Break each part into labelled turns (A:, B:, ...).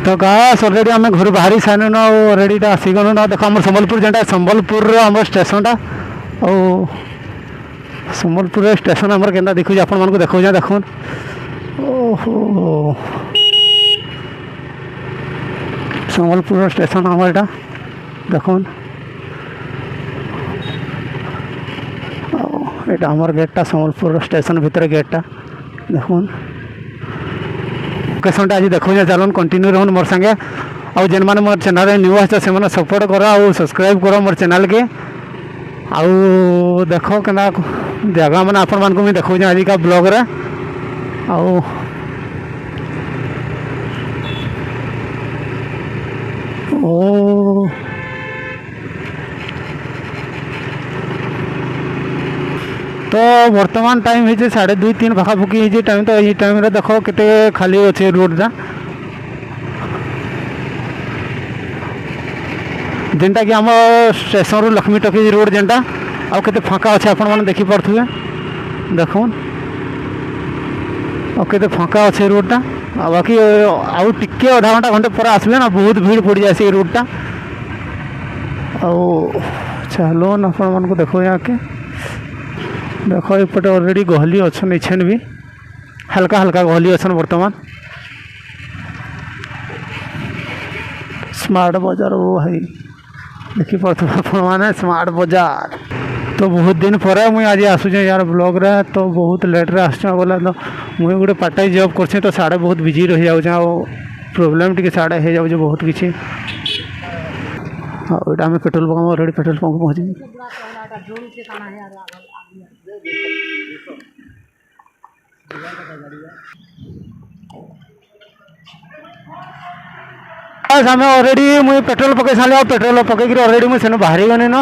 A: तो गास ऑलरेडी आम घर बाहरी साइन ना ऑलरेडी आसीगलु ना देख आम संबलपुर जेनटा संबलपुर आम स्टेशनटा और संबलपुर स्टेशन आमर केन्ता देखुचे आपण मानक देखौ देखुन ओहो संबलपुर स्टेशन आमर एटा देखुन एटा आमर गेटटा संबलपुर स्टेशन भितर गेटटा देखुन लोकेशनटा आज देखो चलन कंटिन्यू रहन मोर संगे आउ जेन माने मोर चैनल रे न्यू आछे से माने सपोर्ट करो आउ सब्सक्राइब करो मोर चैनल के आउ देखो केना जगह माने आपण मान को भी देखो आज का ब्लॉग रे आउ ओ तो वर्तमान टाइम है 2:30 पाखापाखि है टाइम तो ये टाइम रे देखो केते खाली अच्छे रोड जा जेनटा कि आम स्टेशन रु लक्ष्मी टॉकीज रोड जेनटा आउ केते फांका अच्छे आपण माने देखि पड़थुए देखुन आउ केते फांका अच्छे रोडटा आ बाकी आउ टिके आधा घंटा घंटे पर आसबे ना बहुत भीड़ पड़ जाए रोडटा आउ चलो आपण मान को देखो यहाँ के देखो एपटे ऑलरेडी गहली अच्छन इछन भी हल्का हल्का गहली अच्छन वर्तमान स्मार्ट बाजार वो है देखी पार्थ मैंने स्मार्ट बाजार तो बहुत दिन पर मुझे आज आसूचे यार ब्लॉग रे तो बहुत लेट रे आस बोला तो मुझे गोटे पार्ट टाइम जॉब कर तो साढ़े बहुत बिजी रही जाऊँ प्रोब्लेम टी साढ़े हो जाऊँ बहुत किसी हाँ आम petrol pump already petrol pump पहुँची आम ऑलरेडी मुझे पेट्रोल पकई सारे पेट्रोल पकईक ऑलरेडी मुझे बाहरी गनी न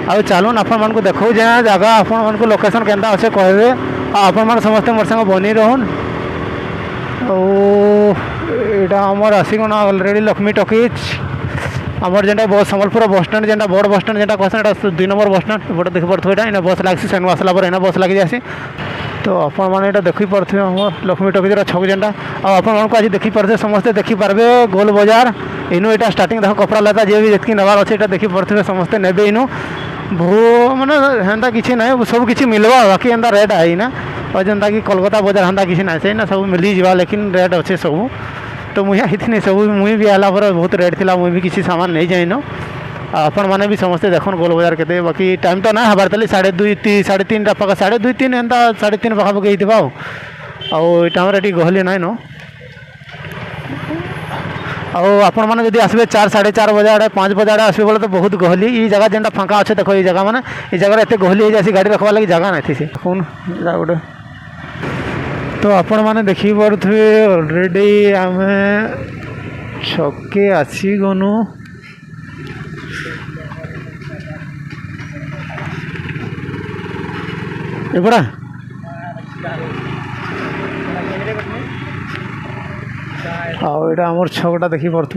A: आ चलून आपण मानक देखो जगह आपण मानक लोकेशन केन्ता अच्छे कहबे आपण मान समस्त मोर संग बनी रहन ओटा आमर आसीगना ऑलरेडी लक्ष्मी टॉकीज आमर जेनटा बस संबलपुर बस स्टैंड जेनटा बड़ बस स्टैंड जेनटा कहते 2 नंबर बस स्टैंड एपटे देखी पार्थे यहाँ बस लगे सेनु आसला पर एना बस लगी जासी तो आपण मैंने यहाँ देखी पार्थे आम लक्ष्मी टॉकीज छक जेनटा आप आज देखी पार्थे समस्ते देखी पार्बे गोल बाजार इनू यहाँ स्टार्टिंग देख कपड़ा लता जी भी जितकी नबार अच्छे देखी पार्थे समस्ते ने इनू बहु माने हेन्ता किसी ना सब किसी मिलवा बाकी एंता रेट आई ना और जेनता कि कोलकाता बाजार हेन्ता किसी ना से ना सब मिली जावा लेकिन रेट अच्छे सब तो मुझे आई सब मुझे भी आला पर बहुत रेट थी मुझे भी किसी सामान नहीं जाइन आपण मैंने भी समस्ते देखो गोल बाजार के बाकी टाइम तो ना हबार तले 2:30 3:30 पाखा 2:30 एंता 3:30 पाखापाखि होता आउ टाइम गहली ना न आपण मैंने जब आसबे 4 4:30 बजे आड़े 5 बजे आड़े आसबे बोले तो बहुत गहली ये जगह जेनटा फांका अच्छे देखो ये जगह मैंने ये जगह एत गहली हो जाए गाड़ी रखवा लगी जगह नहीं थी कौन गोटे तो आपण मैंने देखी पारे ऑलरेडी आम छके आसी गनु एपड़ा आउ यहाँ आमर छकटा देखी पार्थ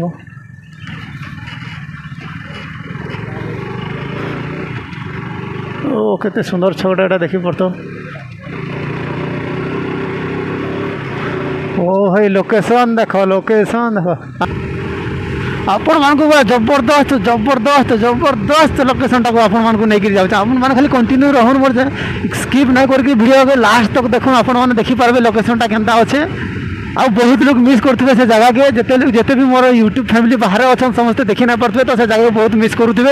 A: ओ केते सुंदर छकटा यहाँ देखी पार्थ ओ है लोकेशन देख आपण मान को जबरदस्त जबरदस्त जबरदस्त लोकेशन टाक आपण मान को लेकर जाऊँ आपण मैंने खाली कंटिन्यू रहन मोर स्किप ना करके वीडियो के लास्ट तक देखो आपण मैंने देखी पारे लोकेशन टा केनता अच्छे आ बहुत लोग मिस करते से जगह के जिते भी मोर यूट्यूब फैमिली बाहर अच्छा समस्ते देखी ना पारे तो से जगह बहुत मिस करुवे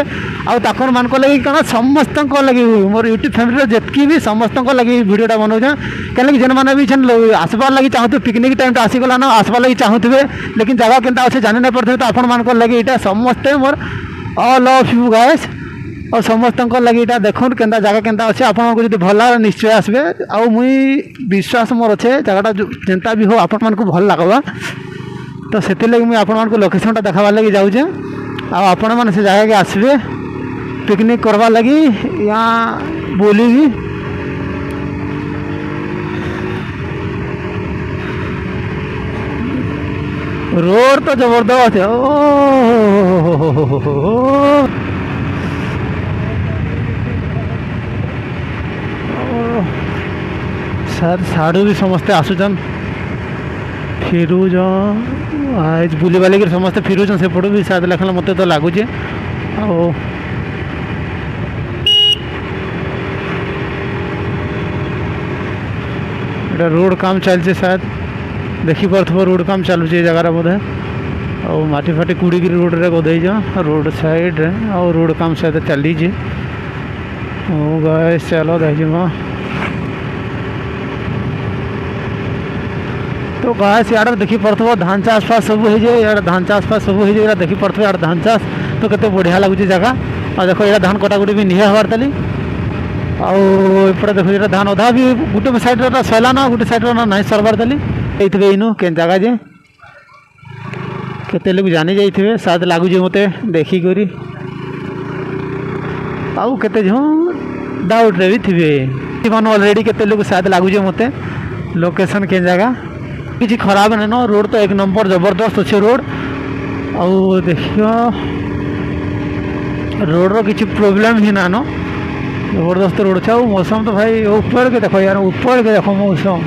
A: आकर मान लगे क्या समस्त लगे मोर यूट्यूब फैमिली जितकी भी समस्त लगे वीडियोटा बनाऊे कहीं जेन मैंने भी आसबार लगी चाहते पिकनिक टाइम आसीगला ना आसबार लगी चाहूे लेकिन जगह केनता अच्छे जानी ना पारे तो आपण मान लगे यहाँ समस्ते more all of you guys और समस्त लगे यहाँ देखो केन्ता जगह केन्ता अच्छे आपको जब भल निश्चय आसबे आ मुई विश्वास मोर अच्छे जगहटा जेनता भी हो आपण मानक भल लगवा तो से लगे मुझे आपण मानक लोकेशनटा देखाबार लगी जाऊे आपण मैंने से जगह के आसबे पिकनिक करवा लगी यहाँ बोली रोड तो जबरदस्त है सर साड़ू भी समस्ते आसुचन फिरुज आज बुली बाली समस्ते फिरुन सेपट भी शायद लेखा मत तो लगुचे रोड काम चलছে शायद देखी पार्थो रोड काम चलुचे जगार बोधे और माटी फाटी कुड़ी रोड रे गदेज रोड साइड रे और रोड काम शायद चलीजे गाइस चलो देख तो गाइस यार देखी पार्थो धान चाष फास सब हो जाए यार धान चाष फास सब हो जाए देखी पार्थो यार धान चाष तो केते बढ़िया लगुचे जगह और देखो ये धान कटाकुटी भी निहे हबार तली आउे देखो ये धान अधा भी गोटे साइड सैला ना गोटे साइड ना नहीं सरबार तली ये इनु के जगह जे केते लोग जानी जाइए शायद लगुचे मत देखिक आउ केते जो डाउट रे भी थे ऑलरेडी केते लोग शायद लगुचे मत लोकेशन के जगह किसी खराब नहीं न रोड तो एक नंबर जबरदस्त अच्छे रोड आउ देखियो रोड रो किसी प्रॉब्लम ही ना न जबरदस्त रोड अच्छा मौसम तो भाई ऊपर के देखो यार ऊपर के देखो मौसम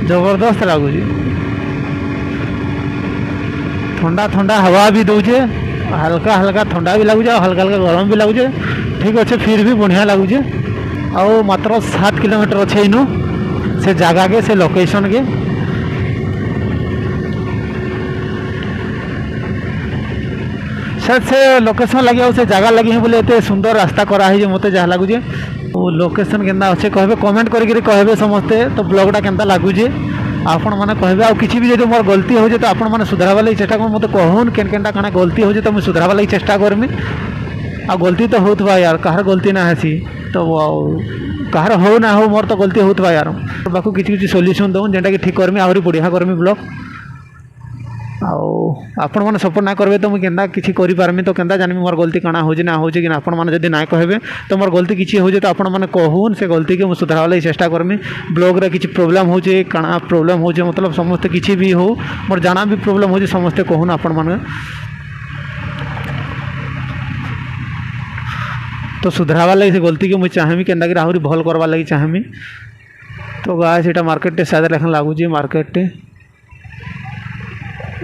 A: जबरदस्त लगुच ठंडा ठंडा हवा भी दौचे हल्का हल्का ठंडा भी लगुचे हल्का हल्का गरम भी लगुचे ठीक अच्छे फिर भी बढ़िया लगुचे आउ मात्र 7 किलोमीटर अच्छे इनु से जगह के से लोकेशन के शायद से लोकेशन लगे से जगह लगे बोले एते सुंदर रास्ता कराई मत जहाँ लगुचे लोकेशन केन्ता अच्छे कहे कमेंट करके कहे समस्ते तो ब्लॉगटा केन्ता लगुचे आपण मैंने कहे आउ किसी भी जो मोर गलती हो तो आपण मैंने सुधारवा लगी चेष्टा कर मत कहून केनटा काना गलती हो तो मुझे सुधारवा लगी चेष्टा करमी आ गलती तो होता यार कहार गलती ना हेसी तो कहार हो ना हो मोर तो गलती होता यार बाकी किसी किसी सॉल्यूशन दूँ जेनटा कि ठीक करमी आहरी बढ़िया करमी ब्लॉग आपण मैंने सपोर्ट ना करेंगे तो मुझे केन्ता किसी करें तो केन्ता जानी मोर गलती काना हो ना हो कि आपण मैंने जब ना कहे तो मोर गलती किसी हो तो आपण मैंने कहून से गलती के मुझे सुधारवा लगी चेष्टा करमी ब्लॉग रे किसी प्रोब्लेम हो काना प्रोब्लेम हो मतलब समस्ते किसी भी हो मोर जाना भी प्रोब्लेम हो समस्ते कहून आपण मैंने तो सुधारवा लगी से गलती के मुझे चाहमी केन्ता कि आहरी भल करवा लगी चाहमी तो गाइस एटा मार्केट शायद लेखन लगुच मार्केट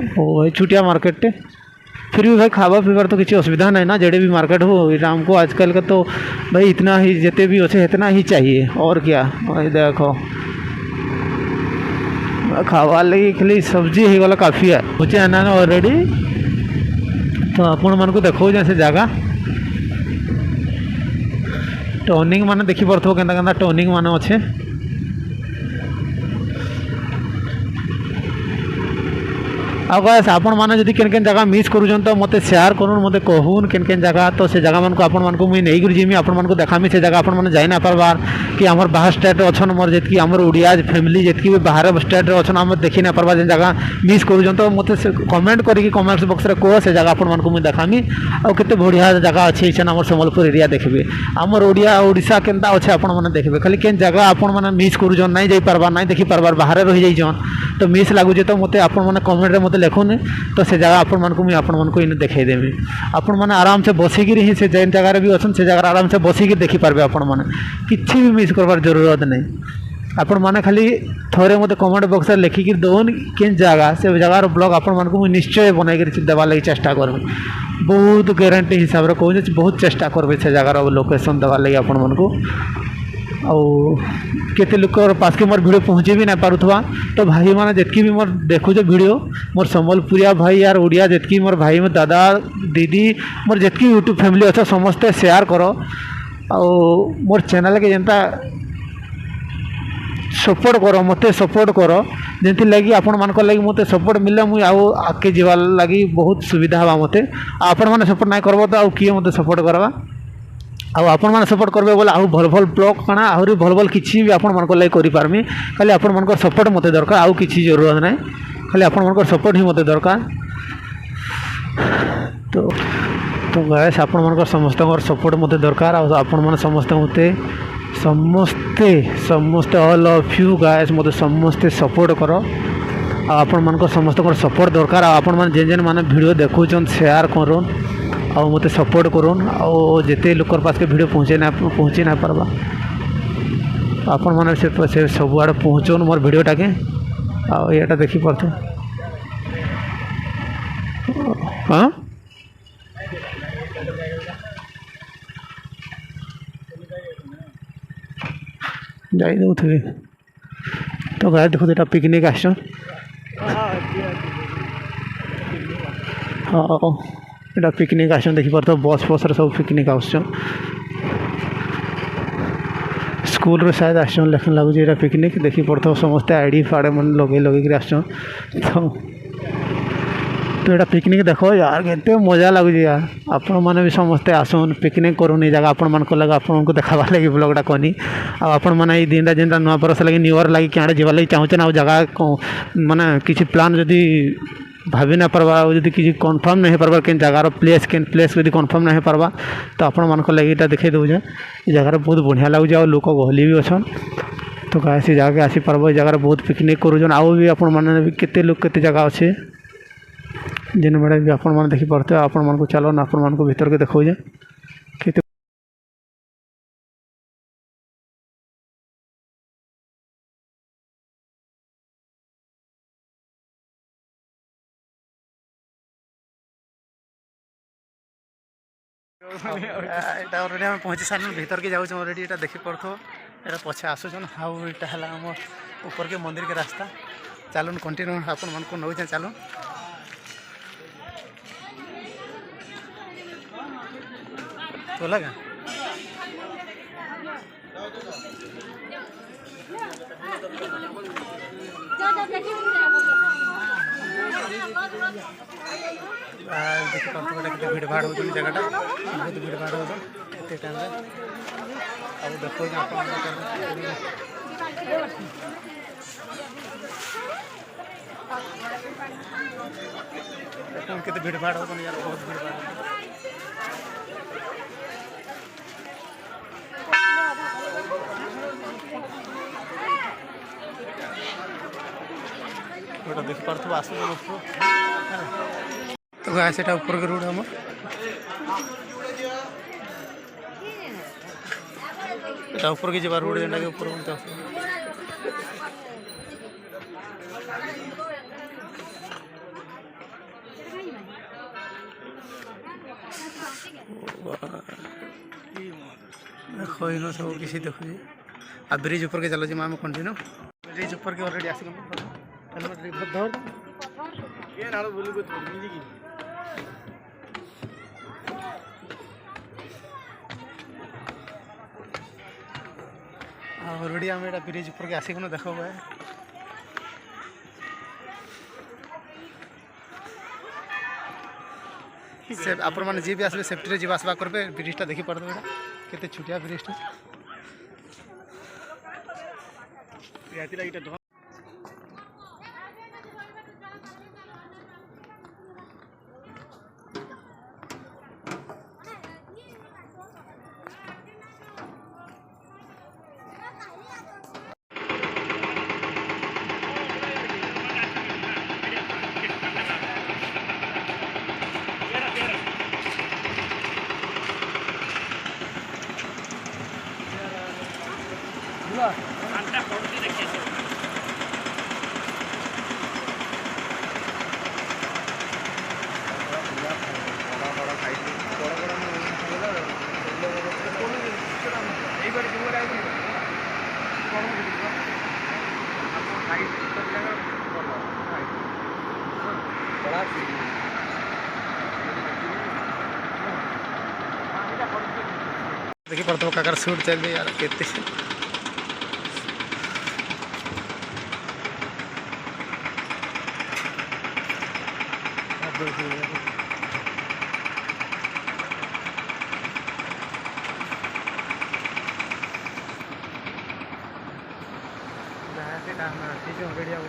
A: ओ भाई छुटिया मार्केट फिर भी भाई खावा पीबार तो किसी असुविधा नहीं ना जेडे भी मार्केट हो हमको आजकल का तो भाई इतना ही जिते भी अच्छे इतना ही चाहिए और क्या भाई देखो खावा लगी खाली सब्जी हो गला काफ़ी है मुझे आना ऑलरेडी तो आपण मन को देखो जैसे जगह टर्निंग मान देखी पार्थो केन्ता केन्ता टर्निंग मान अच्छे गाइस आपण मैंने जदि केन केन जगह मिस करूछन तो मते शेयर करूँ मते कहून केन केन जगह तो से जगह मन को आपण मन को मुई नहीं कर जिमी आपण मन को देखामी से जगह आपण मन जाई ना पारबार कि हमर बाहर स्टेट अछन मोर जेतकी हमर ओडिया फैमिली जेतकी भी बाहर स्टेट रे अछन हम देखि ना पारबा जे जगह मिस करूछन तो मते कमेंट करिक कमेंट्स बॉक्स रे को से जगह आपण मन को मुई देखामी आ केते बढ़िया जगह अछि इछन हमर संबलपुर एरिया देखबे हमर ओडिया ओडिसा केनता अछि आपण मन देखबे खाली केन जगह आपण मन मिस करूछन नहीं जाई पारबा नहीं देखि पारबार बाहर रहि जाई जन तो मिस लागुजे तो मते आपण मन कमेंट रे मते लिखुन तो से जगह आपण मन को मुझे आपण मन को इन देखाई देवी आपण मैंने आराम से बसिक ही से जेन जगह भी अच्छन से जगह आराम से बसिक देखी पारबे आपण मैंने किसी भी मिस करवार जरूरत नहीं आपण मैंने खाली थोड़े मत कमेंट बॉक्स लिखिक दौन केन जगह से जगार ब्लॉग आपण मन को निश्चय बनई देवा लगी चेष्टा करबे बहुत गारंटी हिसाब से कहूँ बहुत चेष्टा करबे से जगार लोकेशन देवा लगी आपण मन को केते लोक पास के मोर वीडियो पहुँचे भी ना पारुथवा तो भाई माने जितकी भी मोर देखो जो वीडियो मोर संबलपुरिया भाई यार ओडिया जितकी मोर भाई मोर दादा दीदी मोर जितकी यूट्यूब फैमिली अच्छा समस्ते शेयर करो मोर चैनल के जनता सपोर्ट करो मते सपोर्ट करो जंती लगी आपण मान को लगी मते सपोर्ट मिले मुई आउ आके जीवा लगी बहुत सुविधा हवा मते आपण माने सपोर्ट नहीं करबो तो आउ किए मते सपोर्ट करबा आउ आपण माने सपोर्ट करबे बोले आउ भल भल ब्लॉग काना आहरी भल भल किछि भी आपण मान को लगी करि पारमी खाली आपण मान को सपोर्ट मते दरकार आउ किछि जरूरत नहीं खाली आपण मान को सपोर्ट ही मते दरकार तो गाइस आपण मान को समस्त सपोर्ट मते दरकार आउ आपण माने समस्त मते समस्ते ऑल ऑफ यू गाइस मते समस्ते सपोर्ट करो आपण मान को समस्त सपोर्ट दरकार आपण मान जेन जेन माने वीडियो देखुचन शेयर करूँ आ मते सपोर्ट करूँ आ जिते लोक पास के वीडियो पहुँचे ना पारबा आपण मैंने से सब आड़े पहुँचन मोर वीडियोटा के आ देखी पार्थ हाँ যাই দেউଥିବେ ତ ଗାଈ ଦେଖୁ ଏଇଟା ପିକନିକ୍ ଆସିଛନ୍ ହଁ ଏଇଟା ପିକନିକ୍ ଆସିଛନ୍ ଦେଖିପାରୁଥିବ ବସ୍ ଫସ୍ରେ ସବୁ ପିକନିକ୍ ଆସୁଛନ୍ ସ୍କୁଲରେ ସାୟଦ ଆସିଛନ୍ ଲେଖନ୍ ଲାଗୁଛି ଏଇଟା ପିକନିକ୍ ଦେଖିପାରୁଥିବ ସମସ୍ତେ ଆଇଡ଼ି ଫାଡ଼ ମାନେ ଲଗେଇକିରି ଆସିଛନ୍ ତ ଏଇଟା ପିକନିକ୍ ଦେଖ ୟାର କେତେ ମଜା ଲାଗୁଛି ୟାର ଆପଣମାନେ ବି ସମସ୍ତେ ଆସନ୍ ପିକନିକ୍ କରୁନ୍ ଏଇ ଜାଗା ଆପଣମାନଙ୍କ ଲାଗି ଆପଣଙ୍କୁ ଦେଖାବାର ଲାଗି ବ୍ଲଗ୍ଟା କନି ଆଉ ଆପଣମାନେ ଏଇ ଦିନଟା ଯେନ୍ଟା ନୂଆ ବରଷ ଲାଗି ନ୍ୟୁ ଇୟର୍ ଲାଗି କିଆଡ଼େ ଯିବାର ଲାଗି ଚାହୁଁଛନ୍ ଆଉ ଜାଗା ମାନେ କିଛି ପ୍ଲାନ୍ ଯଦି ଭାବି ନା ପାର୍ବା ଆଉ ଯଦି କିଛି କନଫର୍ମ ନାଇଁ ହେଇପାର୍ବା କେନ୍ ଜାଗାର ପ୍ଲେସ୍ ଯଦି କନଫର୍ମ ନାଇଁ ହେଇପାର୍ବା ତ ଆପଣମାନଙ୍କ ଲାଗି ଏଇଟା ଦେଖେଇ ଦେଉଛେ ଏ ଜାଗାରେ ବହୁତ ବଢ଼ିଆ ଲାଗୁଛି ଆଉ ଲୋକ ଗହଲି ବି ଅଛନ୍ ତ ଗାଁ ସେ ଜାଗାକେ ଆସିପାର୍ବ ଏ ଜାଗାରେ ବହୁତ ପିକନିକ୍ କରୁଛନ୍ ଆଉ ବି ଆପଣମାନେ ବି କେତେ ଲୋକ କେତେ ଜାଗା ଅଛେ ଯେନ୍ ବେଡ଼େ ବି ଆପଣମାନେ ଦେଖିପାରୁଥିବେ ଆପଣମାନଙ୍କୁ ଚାଲନ୍ ଆପଣମାନଙ୍କୁ ଭିତରକେ ଦେଖାଉଛେ କେତେ ଏଇଟା ଅଲରେଡ଼ି ଆମେ ପହଞ୍ଚି ସାରିଲୁଁ ଭିତରକେ ଯାଉଛୁଁ ଅଲରେଡ଼ି ଏଇଟା ଦେଖିପାରୁଥିବ ଏଇଟା ପଛେ ଆସୁଛନ୍ ଆଉ ଏଇଟା ହେଲା ଆମର ଉପରକେ ମନ୍ଦିରକେ ରାସ୍ତା ଚାଲୁନ୍ କଣ୍ଟିନ୍ୟୁ ଆପଣମାନଙ୍କୁ ନଉଛେଁ ଚାଲୁନ୍ बोला क्या देखिए भीड़ भाड़ हो जगह बहुत भीड़ भाड़ हो टाइम अब देखो केते भीड़ भाड़ हो यार बहुत भीड़ भाड़ गोटा देखी पार्थ आस तो गाय से ऊपर के रोड हम ऊपर की जब रोड जेटा के ऊपर देखो इन सब किसी देखु आ ब्रिज ऊपर के चलो जी आम कंटिन्यू ब्रिज ऊपर के ऑलरेडी आस ऑलरेडी आम एटा ब्रिज ऊपर के आसिक देख से आपण मैंने जी भी आसले सेफ्टी जी आसवा करेंगे ब्रिजटा देखी पार्थे केते छुटिया ब्रिजटा देखी पार्थ काकर सूट चल यार केते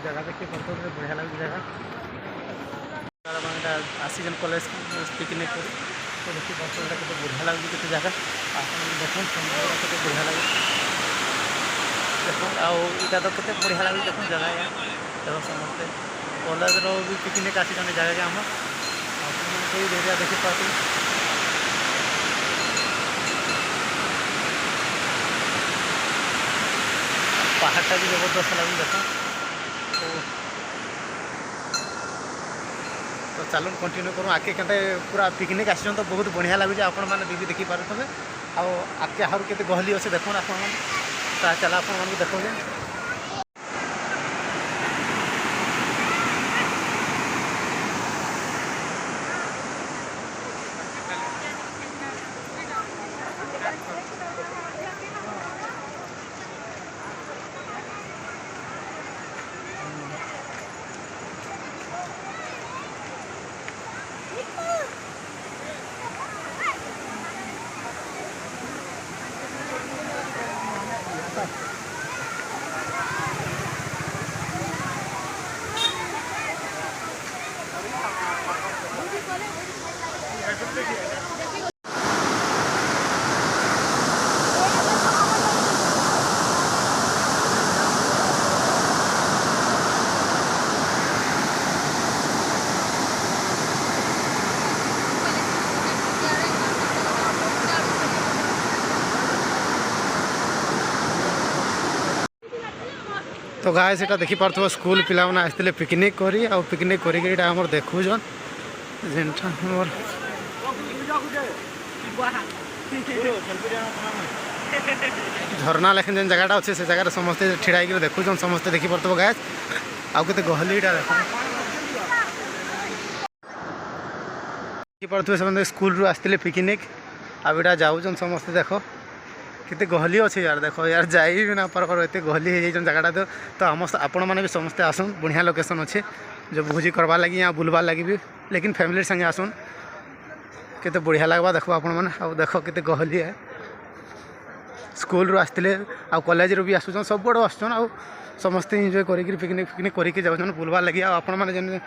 A: जगह देखिए बढ़िया लगे जगह आसीजन कॉलेज पिकनिक तो देखिए केते बढ़िया लगे केते जगह देखो केते बढ़िया लगे देखो आटा तो केते बढ़िया लगे देखो जगह यार देखो समस्ते कॉलेज भी पिकनिक आसीजन जगह के आम एरिया देखी पाते पहाड़टा भी जबरदस्त लगे देखो तो चलो कंटिन्यू करूँ आगे के पूरा पिकनिक आसन तो बहुत बढ़िया लगुच आपण मैंने देखी पारे आगे आहर के गहली अच्छे देखो आप चला आप देखो तो गाय से देखी पार्थ स्कूल पिला आसते पिकनिक करी आ पिकनिक कर देखुन जेनटा झरना लेकिन जेन जगह अच्छे से जगह समस्ते ठिड़ा देखुन समस्ते देखी पार्थ गाय आउ के गहलीटा देख पार्थ से स्कूल रू आसते पिकनिक आईटा जाऊन समस्ते देख कितने गहली अच्छे यार देख यार जाई भी ना पार एत गहली हो जगह तो आम आपण मैंने भी समस्ते आसन बढ़िया लोकेशन अच्छे जो भोजी करवा लगी या बुलवार लगी भी लेकिन फैमिली संगे आसन केते बढ़िया लगवा देखो आपण मैंने आ देख केते गहली है स्कूल रू आसते आ कॉलेज रू भी आसुन सब बड़ आसुन आ समस्ते एंजॉय करिक पिकनिक पिकनिक करके जाऊन बुलवार लगी आपण मैंने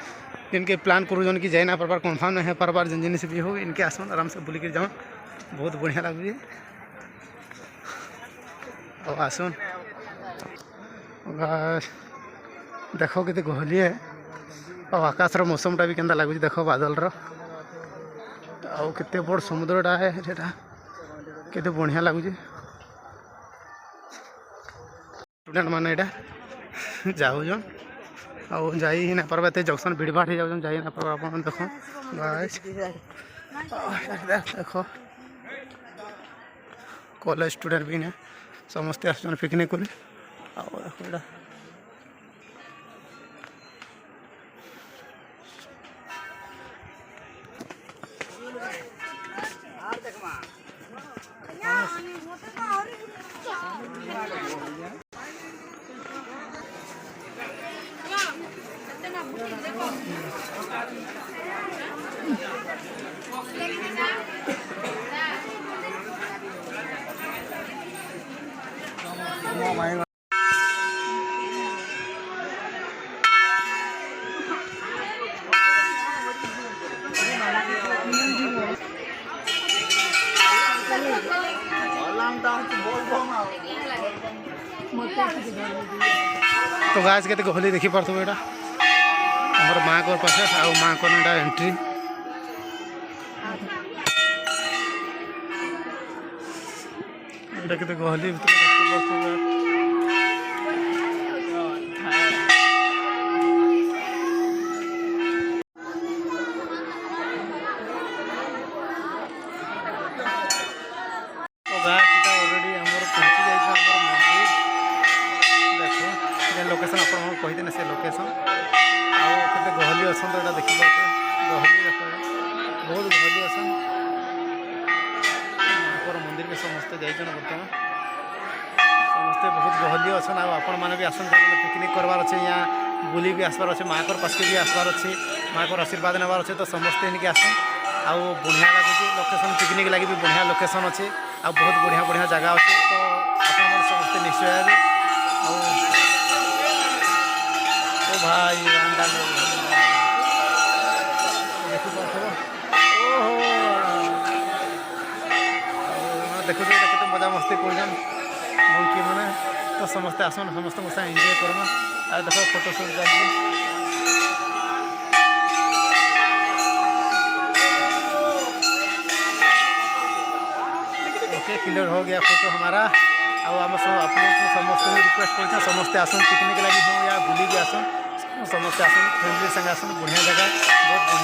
A: जिनके प्लान करूँ कि जाए ना पारबार कन्फर्म नहीं पारबार जिन जिन भी हो इनके आसन आराम से बुलिक जाऊन बहुत बढ़िया लगे और आसन देख के गहली है और आकाश मौसमटा भी केंदा लगुच देख बादल के बड़ समुद्रटा है सेटा केते बढ़िया लगुच स्टूडेंट मैंने यहाँ जाऊन आउ जाई ना पार्बा एत जंक्शन भिड़ भाड़ हो जाऊन जाई ना पार्बा आप देख देख कॉलेज स्टूडेंट भी ने समस्ते आसन पिकनिक कर तो गाज के गहली देखी पार्थ यहाँ हमार माँ को पास आ माँ को एंट्री के गहली लोकेशन आप कहीदेने से लोकेशन आते गहली अच्छा तो यहाँ देखिए गहली देख बहुत गहली अच्छा माँ मंदिर के समस्ते जाइए बर्तमान समस्ते बहुत गहली अच्छा आपण मैंने भी आसन पिकनिक करवार अच्छे यहाँ बुली भी आसबार अच्छे माँ को पास के भी आसबार अच्छे माँ को आशीर्वाद नेबार अच्छे तो समस्ते इनके आसन आउ बढ़िया लगे लोकेशन पिकनिक लगी भी बढ़िया लोकेशन अच्छे आ बहुत बढ़िया बढ़िया जगह अच्छे तो आप समस्ते निश्चय आए भाई देखो देखते मजा मस्ती कर मंकी मैंने तो समस्ते आसन समस्त एंजॉय करमा आ देखो फोटो शूट कर ओके क्लियर हो गया फोटो हमारा आप समस्त रिक्वेस्ट कर समस्ते आसन पिकनिक लगी हो या बुली भी आसन समस्ते आसन फैमिली संगे आसन बढ़िया जगह बहुत बढ़िया